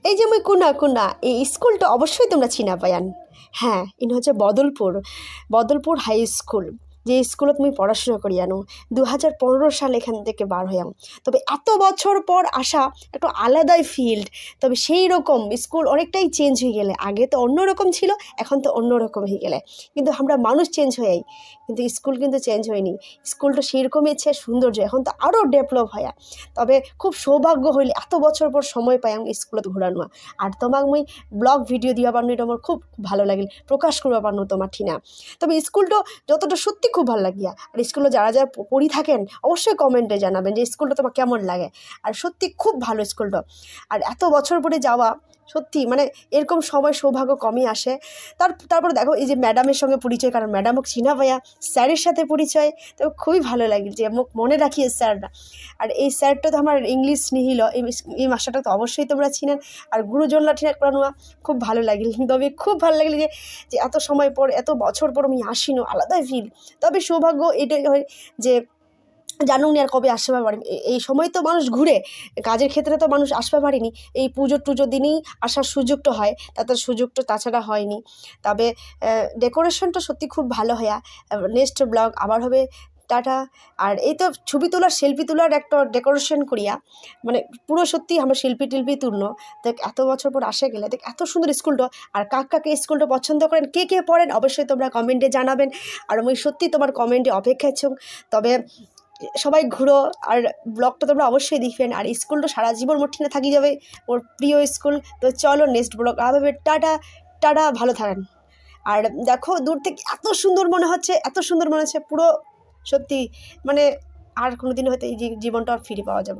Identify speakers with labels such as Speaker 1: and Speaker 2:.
Speaker 1: এই যে মুই কুনা কুনা এই স্কুলটা অবশ্যই তোমরা চিনা পায়ান। হ্যাঁ, ইন হচ্ছে বদলপুর হাই স্কুল, যে স্কুলত মুই পড়াশোনা করি আনো 2015 সাল এখান থেকে বার হইয়াম। তবে এত বছর পর আসা একটা আলাদাই ফিল্ড। তবে সেই রকম স্কুল অনেকটাই চেঞ্জ হয়ে গেলে, আগে তো অন্যরকম ছিল, এখন তো অন্যরকম হয়ে গেলে, কিন্তু আমরা মানুষ চেঞ্জ হয়েই, কিন্তু স্কুল কিন্তু চেঞ্জ হয়নি। স্কুলটা সেরকমই ইচ্ছে সৌন্দর্য, এখন তো আরও ডেভেলপ হয়। তবে খুব সৌভাগ্য হইলে এত বছর পর সময় পাই আমি স্কুলত ঘোরানো, আর তোমাক মুই ব্লগ ভিডিও দিয়া পারনো, এটা আমার খুব ভালো লাগিল প্রকাশ করবা পারনো তোমার ঠিনা। তবে স্কুলটা যতটা সত্যি খুব ভালো লাগিয়া, আর স্কুলে যারা যারা পড়ি থাকেন অবশ্যই কমেন্টে জানাবেন যে স্কুলটা তোমার কেমন লাগে। আর সত্যি খুব ভালো স্কুলটা, আর এত বছর পরে যাওয়া সত্যি মানে এরকম সময় সৌভাগ্য কমই আসে। তারপরে দেখো এই যে ম্যাডামের সঙ্গে পরিচয়, কারণ ম্যাডামও চিনা পাইয়া, স্যারের সাথে পরিচয়, তো খুবই ভালো লাগে যে মোক মনে রাখিয়ে স্যাররা। আর এই স্যারটা তো আমার ইংলিশ নিহিল, এই মাস্টারটা তো অবশ্যই তোমরা চিনেন। আর গুরুজনরা ঠিক করানো খুব ভালো লাগিল। তবে খুব ভালো লাগলো যে এত সময় পর এত বছর পর আমি আসিনো, আলাদাই ফিল। তবে সৌভাগ্য এটাই হয় যে জানুন আর কবে আসতে পারি, এই সময় তো মানুষ ঘুরে, কাজের ক্ষেত্রে তো মানুষ আসতে পারিনি। এই পুজো টুজো দিনেই আসার সুযোগটা হয়, তাতে সুযোগটা তাছাড়া হয়নি। তবে ডেকোরেশনটা সত্যি খুব ভালো হয়। নেক্সট ব্লগ আবার হবে, টাটা। আর এই তো ছবি তোলার শিল্পী তোলার একটা ডেকোরেশন করিয়া, মানে পুরো সত্যি আমরা শিল্পী টিল্পী তুলনো। দেখ এত বছর পর আসে গেলে, দেখ এত সুন্দর স্কুলটা। আর কাকে স্কুলটা পছন্দ করেন, কে পড়েন, অবশ্যই তোমরা কমেন্টে জানাবেন। আর আমি সত্যি তোমার কমেন্টে অপেক্ষায় ছিলাম। তবে সবাই ঘুরো, আর ব্লগটা তোমরা অবশ্যই দেখবেন। আর স্কুলটা সারা জীবন মোর ঠিনে থাকি যাবে, ওর প্রিয় স্কুল। তো চলো নেক্সট ব্লগ আবার, টাটা টাটা, ভালো থাকেন। আর দেখো দূর থেকে এত সুন্দর মনে হচ্ছে পুরো সত্যি, মানে আর কোনো দিন হয়তো এই জীবনটা আর ফিরে পাওয়া যাবে না।